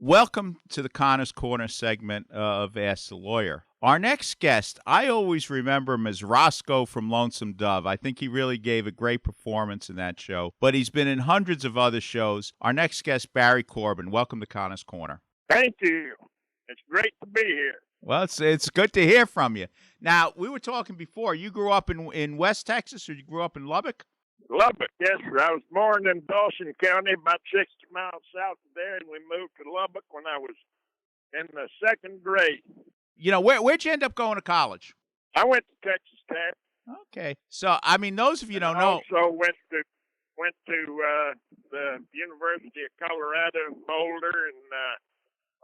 Welcome to the Connor's Corner segment of Ask the Lawyer. Our next guest, I always remember him as Roscoe from Lonesome Dove. I think he really gave a great performance in that show, but he's been in hundreds of other shows. Our next guest, Barry Corbin. Welcome to Connor's Corner. Thank you. It's great to be here. Well, it's good to hear from you. Now, we were talking before. You grew up in West Texas, or you grew up in Lubbock? Lubbock, yes, sir. I was born in Dawson County, about 60 miles south of there, and we moved to Lubbock when I was in the second grade. You know, where'd you end up going to college? I went to Texas Tech. Okay. So, I mean, those of you don't know. Also went to the University of Colorado, Boulder, and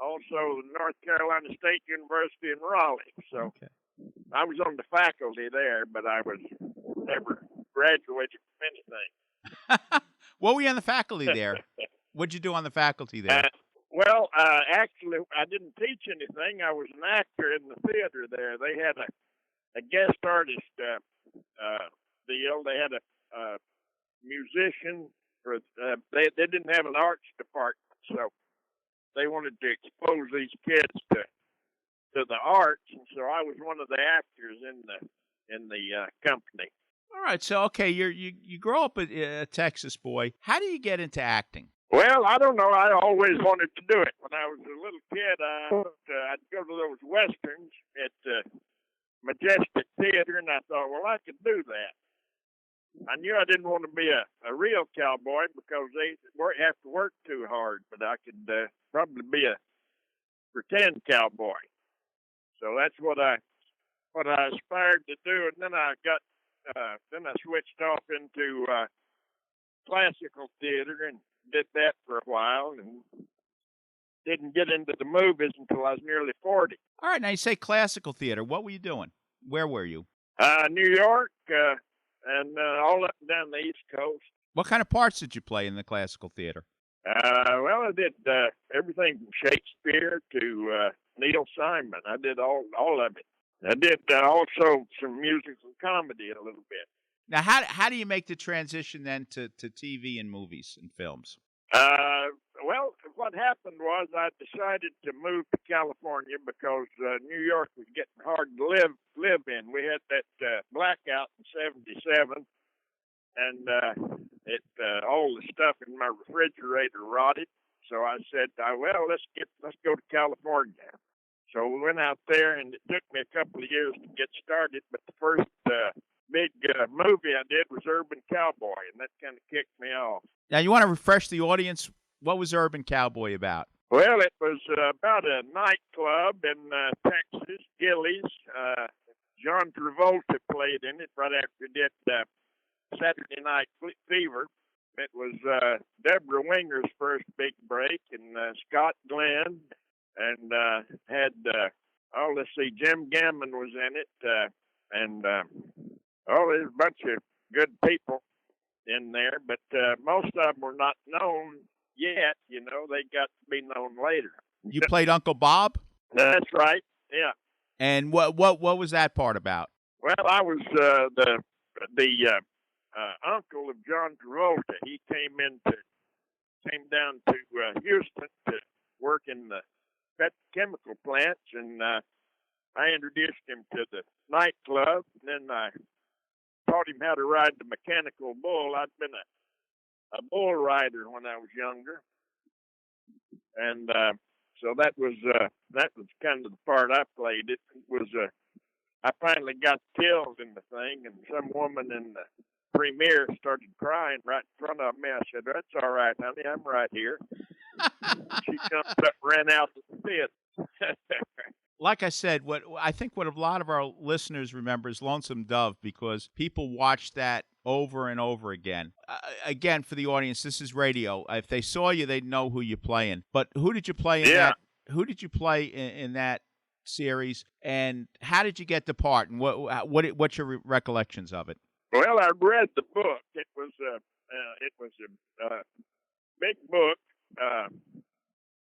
also the North Carolina State University in Raleigh. So okay. I was on the faculty there, but I was never graduated from anything. What were you on the faculty there? What'd you do on the faculty there? Actually, I didn't teach anything. I was an actor in the theater there. They had a guest artist deal. They had a musician. They didn't have an arts department, so they wanted to expose these kids to the arts, and so I was one of the actors in the company. All right, so okay, you grow up a Texas boy. How do you get into acting? Well, I don't know. I always wanted to do it. When I was a little kid, I'd go to those westerns at Majestic Theater, and I thought, well, I could do that. I knew I didn't want to be a real cowboy because they have to work too hard, but I could probably be a pretend cowboy. So that's what I aspired to do, and then I switched off into classical theater and did that for a while, and didn't get into the movies until I was nearly 40. All right, now you say classical theater. What were you doing? Where were you? New York, and all up and down the East Coast. What kind of parts did you play in the classical theater? Well, I did everything from Shakespeare to Neil Simon. I did all of it. I did also some musical comedy a little bit. Now, how do you make the transition then to TV and movies and films? Well, what happened was I decided to move to California because New York was getting hard to live in. We had that blackout in '77, and all the stuff in my refrigerator rotted. So I said, well, let's go to California. So we went out there, and it took me a couple of years to get started. But the first big movie I did was Urban Cowboy, and that kind of kicked me off. Now, you want to refresh the audience? What was Urban Cowboy about? Well, it was about a nightclub in Texas, Gillies. John Travolta played in it right after he did Saturday Night Fever. It was Deborah Winger's first big break, and Scott Glenn, and had, Jim Gammon was in it, and there's a bunch of good people in there, but most of them were not known yet. You know, they got to be known later. You played Uncle Bob? That's right, yeah. And what was that part about? Well, I was the uncle of John Travolta. He came down to Houston to work in the petrochemical plants, and I introduced him to the nightclub, and then I taught him how to ride the mechanical bull. I'd been a bull rider when I was younger, and so that was kind of the part I played. It was I finally got killed in the thing, and some woman in the premiere started crying right in front of me. I said, "That's all right, honey. I'm right here." She jumped up, ran out of the theater. Like I said, what a lot of our listeners remember is Lonesome Dove, because people watch that over and over again. Again, for the audience, this is radio. If they saw you, they'd know who you're playing. But who did you play in that? Who did you play in that series? And how did you get the part? And what's your recollections of it? Well, I read the book. It was a big book.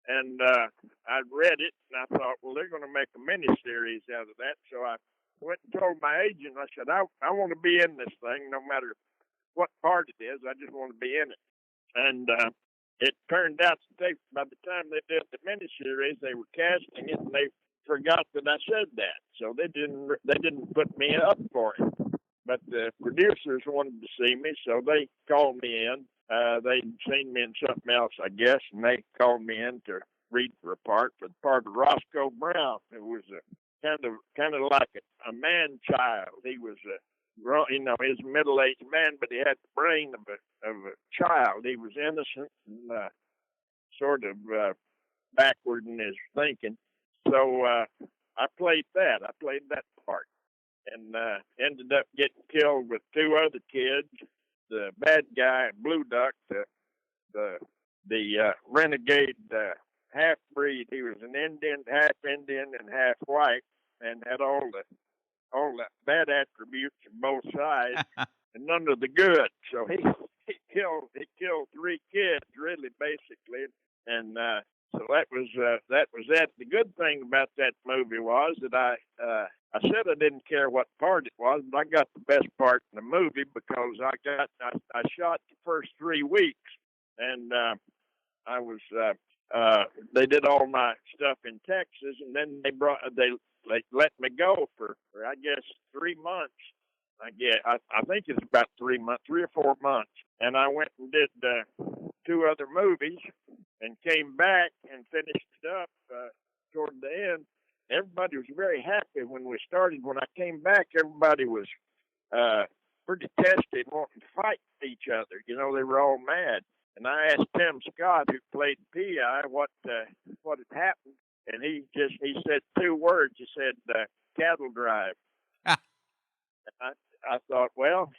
And I read it, and I thought, well, they're going to make a mini-series out of that. So I went and told my agent, I said, I want to be in this thing no matter what part it is. I just want to be in it. And it turned out that by the time they did the miniseries, they were casting it, and they forgot that I said that, so they didn't put me up for it. But the producers wanted to see me, so they called me in. They'd seen me in something else, I guess, and they called me in to read for the part of Roscoe Brown, who was a kind of like a man child. He was he was a middle-aged man, but he had the brain of a child. He was innocent and sort of backward in his thinking. So I played that. I played that part, and ended up getting killed with two other kids. The bad guy, Blue Duck, the renegade half breed. He was an Indian, half Indian, and half white, and had all the bad attributes of both sides, and none of the good. So he killed three kids, really, basically, and so that was that. The good thing about that movie was that I said I didn't care what part it was, but I got the best part in the movie because I shot the first 3 weeks, and I was they did all my stuff in Texas, and then they let me go for I guess 3 months. I think it's about 3 months, 3 or 4 months, and I went and did 2 other movies, and came back and finished it up toward the end. Everybody was very happy when we started. When I came back, everybody was pretty testy, wanting to fight each other. You know, they were all mad. And I asked Tim Scott, who played P.I., what had happened, and he said 2 words. He said, cattle drive. I thought, well,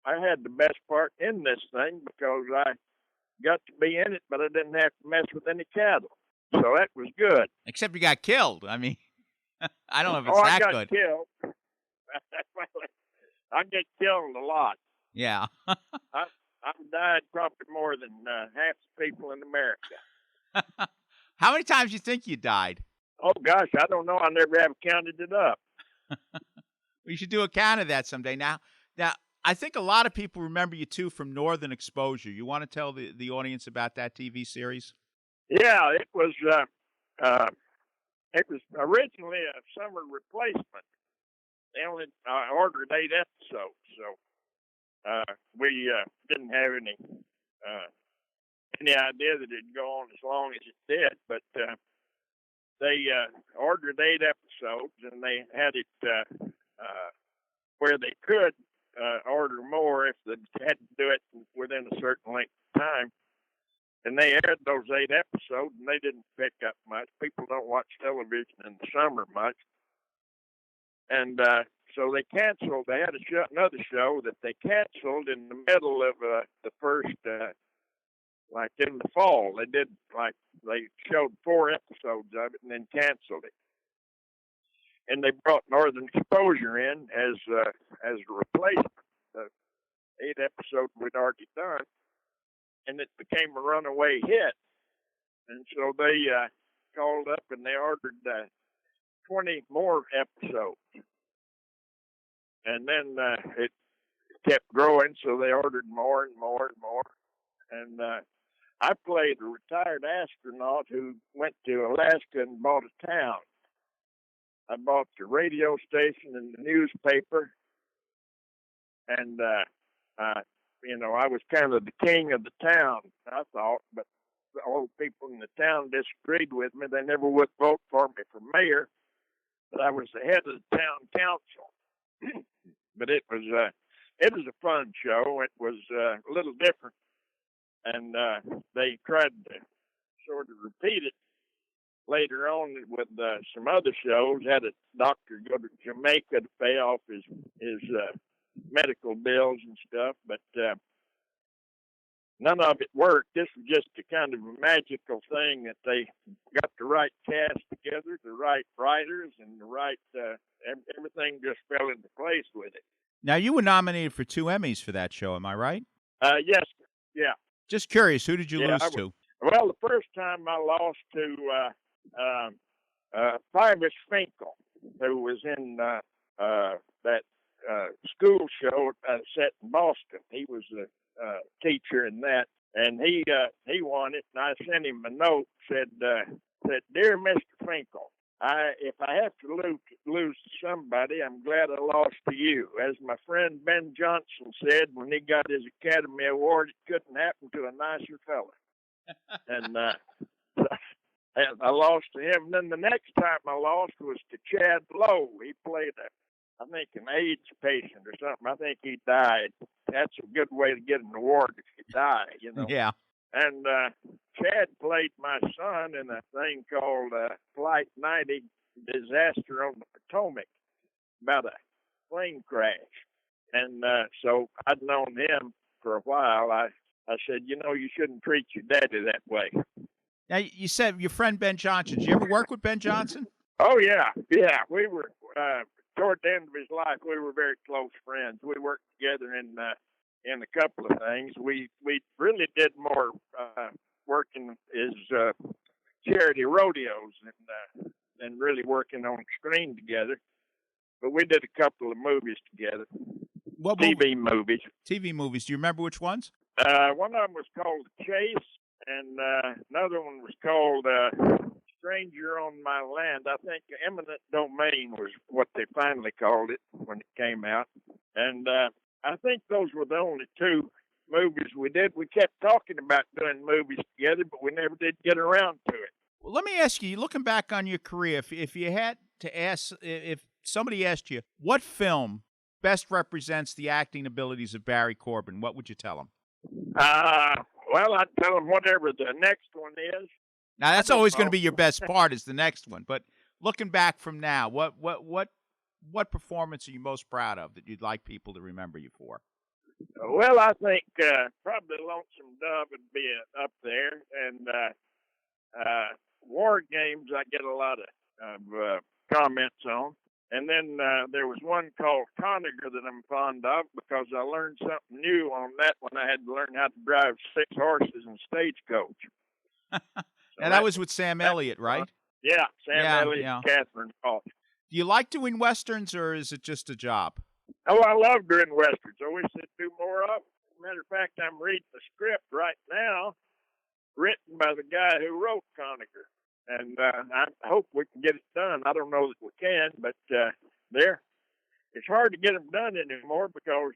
I had the best part in this thing because I got to be in it, but I didn't have to mess with any cattle. So that was good. Except you got killed. I mean, I don't know if it's I got good. Killed. I get killed a lot. Yeah. I've died probably more than half the people in America. How many times do you think you died? Oh, gosh, I don't know. I never have counted it up. We should do a count of that someday. Now, I think a lot of people remember you, too, from Northern Exposure. You want to tell the audience about that TV series? Yeah, it was originally a summer replacement. They only ordered 8 episodes, so we didn't have any idea that it'd go on as long as it did. But they ordered 8 episodes, and they had it where they could order more if they had to do it within a certain length of time. And they aired those 8 episodes, and they didn't pick up much. People don't watch television in the summer much. And so they canceled. They had another show that they canceled in the middle of the first, like in the fall. They showed 4 episodes of it and then canceled it. And they brought Northern Exposure in as a replacement. The 8 episodes we'd already done. And it became a runaway hit. And so they called up and they ordered 20 more episodes. And then it kept growing, so they ordered more and more and more. And I played a retired astronaut who went to Alaska and bought a town. I bought the radio station and the newspaper. And I was kind of the king of the town, I thought, but the old people in the town disagreed with me. They never would vote for me for mayor, but I was the head of the town council. But it was a fun show. It was a little different, and they tried to sort of repeat it later on with some other shows. Had a doctor go to Jamaica to pay off his medical bills and stuff, but none of it worked. This was just a kind of a magical thing that they got the right cast together, the right writers, and the right everything just fell into place with it. Now, you were nominated for 2 Emmys for that show, am I right? Yes, yeah. Just curious, who did you lose to? Well, the first time I lost to Fivis Finkel, who was in that school show set in Boston. He was a teacher in that. and he won it. And I sent him a note, said, "Dear Mr. Finkel, if I have to lose to somebody, I'm glad I lost to you. As my friend Ben Johnson said when he got his Academy Award, it couldn't happen to a nicer fella." And I lost to him. And then the next time I lost was to Chad Lowe. He played I think an AIDS patient or something. I think he died. That's a good way to get an award if you die, you know. Yeah. And Chad played my son in a thing called Flight 90 Disaster on the Potomac, about a plane crash. And so I'd known him for a while. I said, you shouldn't treat your daddy that way. Now, you said your friend Ben Johnson. Did you ever work with Ben Johnson? Oh, yeah. Yeah, we were, toward the end of his life, we were very close friends. We worked together in a couple of things. We really did more working as charity rodeos and really working on screen together. But we did a couple of movies together. What TV movies. TV movies. Do you remember which ones? One of them was called The Chase, and another one was called Stranger on My Land. I think Eminent Domain was what they finally called it when it came out. And I think those were the only two movies we did. We kept talking about doing movies together, but we never did get around to it. Well, let me ask you, looking back on your career, if you had to ask, if somebody asked you, what film best represents the acting abilities of Barry Corbin, what would you tell them? Well, I'd tell them whatever the next one is. Now, that's always going to be your best part is the next one. But looking back from now, what performance are you most proud of that you'd like people to remember you for? Well, I think probably Lonesome Dove would be up there. And War Games I get a lot of comments on. And then there was one called Conager that I'm fond of because I learned something new on that when I had to learn how to drive 6 horses and stagecoach. And that was with Sam Elliott, right? Yeah, Sam Elliott and Catherine Hall. Do you like doing Westerns, or is it just a job? Oh, I love doing Westerns. I wish they'd do more of them. Matter of fact, I'm reading the script right now, written by the guy who wrote Conager. And I hope we can get it done. I don't know that we can, but it's hard to get them done anymore because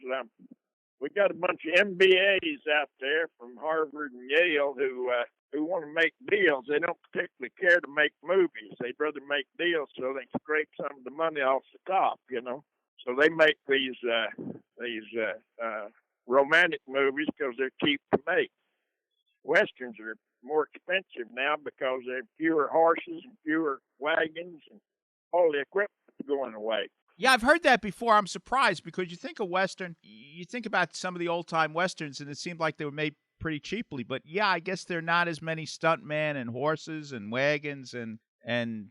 we got a bunch of MBAs out there from Harvard and Yale who want to make deals. They don't particularly care to make movies. They'd rather make deals so they can scrape some of the money off the top, So they make these romantic movies because they're cheap to make. Westerns are more expensive now because there are fewer horses and fewer wagons and all the equipment's going away. Yeah, I've heard that before. I'm surprised because you think of Western, you think about some of the old-time Westerns, and it seemed like they were made pretty cheaply. But, yeah, I guess there are not as many stuntmen and horses and wagons and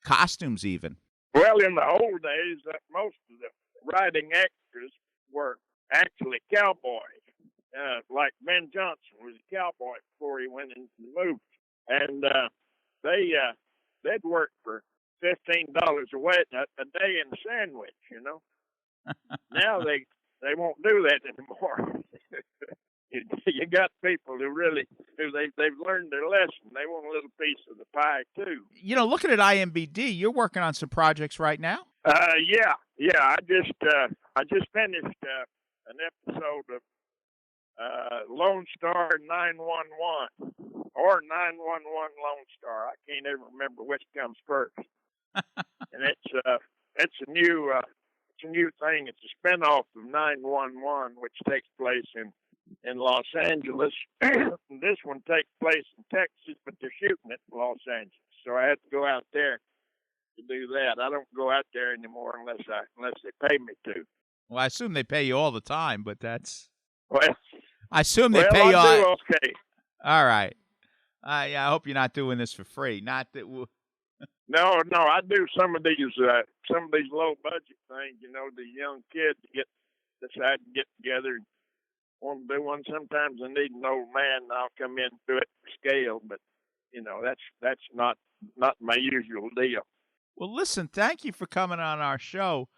costumes even. Well, in the old days, most of the riding extras were actually cowboys. Like Ben Johnson was a cowboy before he went into the movie. And they'd work for $15 a day in a sandwich, Now they won't do that anymore. You got people they've learned their lesson. They want a little piece of the pie too. Looking at IMBD, you're working on some projects right now? Yeah. I just finished an episode of Lone Star 911 or 911 Lone Star. I can't ever remember which comes first. And it's a new thing. It's a spinoff of 911, which takes place in Los Angeles. This one takes place in Texas, but they're shooting it in Los Angeles. So I have to go out there to do that. I don't go out there anymore unless they pay me to. Well, I assume they pay you all the time, but that's. Well, I assume they pay you. Okay. All right. I hope you're not doing this for free. Not that. No. I do some of these low budget things. The young kids decide to get together and want to do one. Sometimes I need an old man, and I'll come in and do it for scale. But that's not my usual deal. Well, listen, thank you for coming on our show.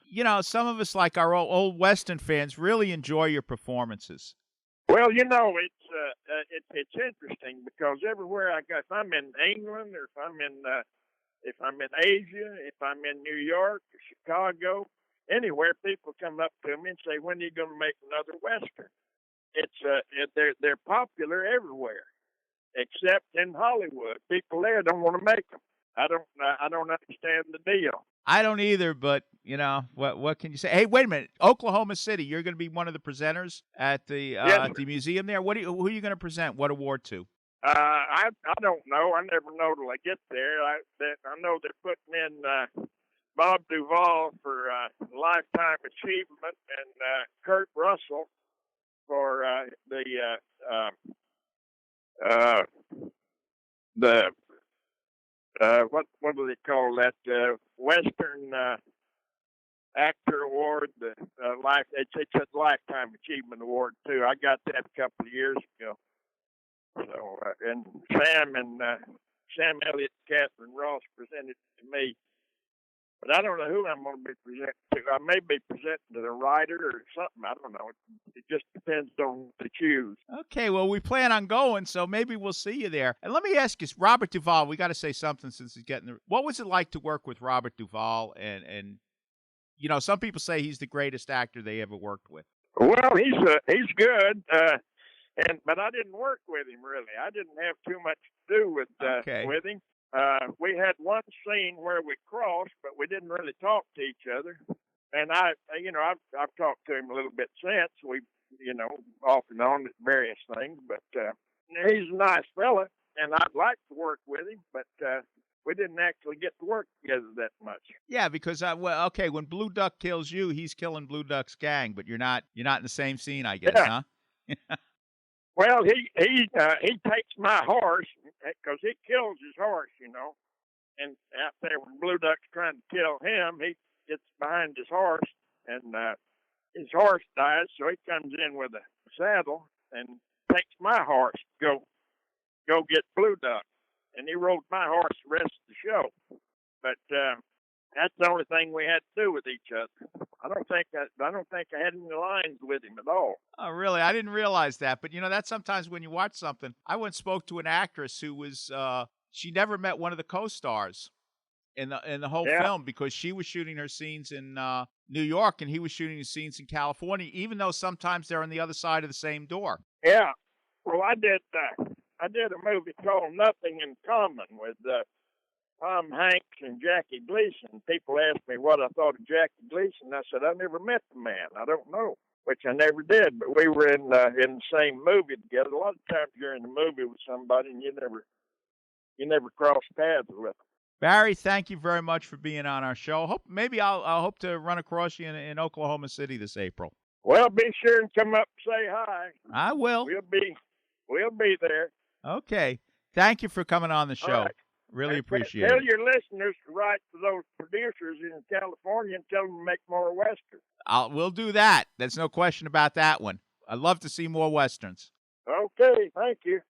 Some of us, like our old Western fans, really enjoy your performances. Well, it's interesting because everywhere I go, if I'm in England or if I'm in Asia, if I'm in New York, Chicago, anywhere, people come up to me and say, "When are you going to make another Western?" They're popular everywhere, except in Hollywood. People there don't want to make them. I don't understand the deal. I don't either, but what can you say? Hey, wait a minute, Oklahoma City, you're going to be one of the presenters at the Yes, museum there. Who are you going to present? What award to? I don't know. I never know till I get there. I know they're putting in Bob Duvall for lifetime achievement and Kurt Russell for the what do they call that Western actor award? The it's a lifetime achievement award too. I got that a couple of years ago. So and Sam Elliott, Catherine Ross presented it to me. But I don't know who I'm going to be presenting to. I may be presenting to the writer or something. I don't know. It just depends on the choose. Okay, well, we plan on going, so maybe we'll see you there. And let me ask you, Robert Duvall, we got to say something since he's getting there. What was it like to work with Robert Duvall? And some people say he's the greatest actor they ever worked with. Well, he's good. But I didn't work with him really. I didn't have too much to do with him. We had one scene where we crossed, but we didn't really talk to each other. And I've talked to him a little bit since. We, off and on at various things. But he's a nice fella, and I'd like to work with him. But we didn't actually get to work together that much. Yeah, because when Blue Duck kills you, he's killing Blue Duck's gang, but you're not in the same scene, I guess, huh? Well, he takes my horse because he kills his horse, and out there when Blue Duck's trying to kill him, he gets behind his horse, and his horse dies, so he comes in with a saddle and takes my horse to go get Blue Duck, and he rode my horse the rest of the show. But that's the only thing we had to do with each other. I don't think I had any lines with him at all. Oh, really? I didn't realize that. But that's sometimes when you watch something. I once spoke to an actress who was she never met one of the co-stars in the whole film because she was shooting her scenes in New York and he was shooting his scenes in California, even though sometimes they're on the other side of the same door. Yeah. Well, I did a movie called Nothing in Common with Tom Hanks and Jackie Gleason. People asked me what I thought of Jackie Gleason. I said, I never met the man. I don't know, which I never did. But we were in the same movie together. A lot of times you're in the movie with somebody and you never cross paths with them. Barry, thank you very much for being on our show. I'll hope to run across you in Oklahoma City this April. Well, be sure and come up and say hi. I will. We'll be there. Okay. Thank you for coming on the show. Right. Really appreciate it. Tell your listeners to write to those producers in California and tell them to make more Westerns. We'll do that. There's no question about that one. I'd love to see more Westerns. Okay, thank you.